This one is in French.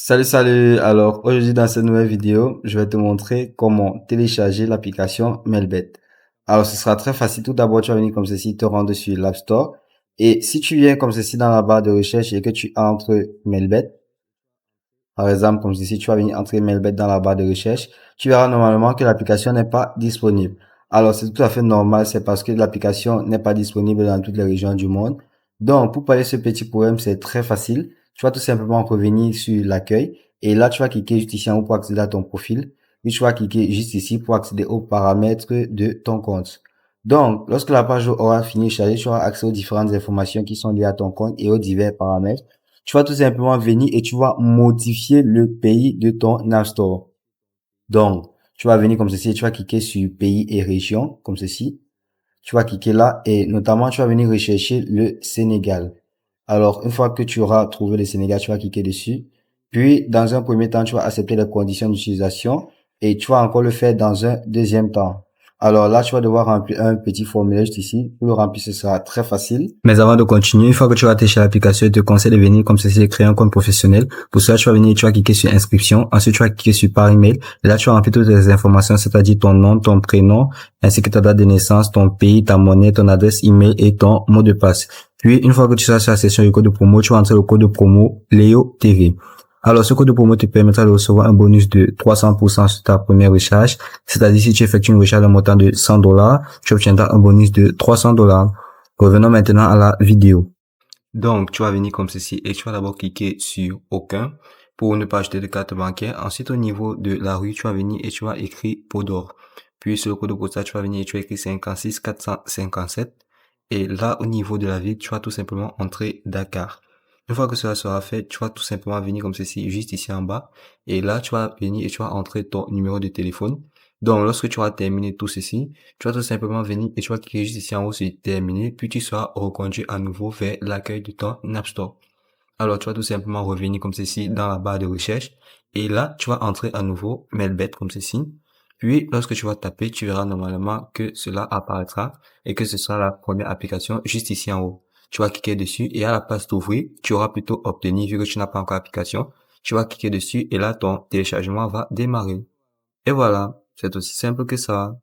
Salut. Alors, aujourd'hui, dans cette nouvelle vidéo, je vais te montrer comment télécharger l'application Melbet. Alors, ce sera très facile. Tout d'abord, tu vas venir comme ceci, te rendre sur l'App Store. Et si tu viens comme ceci dans la barre de recherche et que tu entres Melbet, par exemple, comme ceci, tu vas venir entrer Melbet dans la barre de recherche, tu verras normalement que l'application n'est pas disponible. Alors, c'est tout à fait normal, c'est parce que l'application n'est pas disponible dans toutes les régions du monde. Donc, pour pallier ce petit problème, c'est très facile. Tu vas tout simplement revenir sur l'accueil et là, tu vas cliquer juste ici en haut pour accéder à ton profil. Puis, tu vas cliquer juste ici pour accéder aux paramètres de ton compte. Donc, lorsque la page aura fini de charger, tu auras accès aux différentes informations qui sont liées à ton compte et aux divers paramètres. Tu vas tout simplement venir et tu vas modifier le pays de ton App Store. Donc, tu vas venir comme ceci et tu vas cliquer sur pays et région, comme ceci. Tu vas cliquer là et notamment, tu vas venir rechercher le Sénégal. Alors, une fois que tu auras trouvé le Sénégal, tu vas cliquer dessus. Puis, dans un premier temps, tu vas accepter les conditions d'utilisation et tu vas encore le faire dans un deuxième temps. Alors là, tu vas devoir remplir un petit formulaire juste ici. Pour le remplir, ce sera très facile. Mais avant de continuer, une fois que tu vas télécharger l'application, je te conseille de venir comme ceci, de créer un compte professionnel. Pour cela, tu vas venir, tu vas cliquer sur inscription. Ensuite, tu vas cliquer sur par email. Et là, tu vas remplir toutes les informations, c'est-à-dire ton nom, ton prénom, ainsi que ta date de naissance, ton pays, ta monnaie, ton adresse email et ton mot de passe. Puis, une fois que tu seras sur la section du code de promo, tu vas entrer le code de promo Léo TV. Alors, ce code de promo te permettra de recevoir un bonus de 300% sur ta première recharge. C'est-à-dire, si tu effectues une recharge d'un montant de $100, tu obtiendras un bonus de $300. Revenons maintenant à la vidéo. Donc, tu vas venir comme ceci et tu vas d'abord cliquer sur aucun pour ne pas acheter de carte bancaire. Ensuite, au niveau de la rue, tu vas venir et tu vas écrire Podor. Puis, sur le code postal, tu vas venir et tu vas écrire 56 457. Et là, au niveau de la ville, tu vas tout simplement entrer Dakar. Une fois que cela sera fait, tu vas tout simplement venir comme ceci, juste ici en bas. Et là, tu vas venir et tu vas entrer ton numéro de téléphone. Donc, lorsque tu auras terminé tout ceci, tu vas tout simplement venir et tu vas cliquer juste ici en haut sur terminer, puis tu seras reconduit à nouveau vers l'accueil de ton App Store. Alors, tu vas tout simplement revenir comme ceci dans la barre de recherche et là, tu vas entrer à nouveau Melbet comme ceci. Puis, lorsque tu vas taper, tu verras normalement que cela apparaîtra et que ce sera la première application juste ici en haut. Tu vas cliquer dessus et à la place d'ouvrir, tu auras plutôt obtenu vu que tu n'as pas encore l'application. Tu vas cliquer dessus et là, ton téléchargement va démarrer. Et voilà, c'est aussi simple que ça.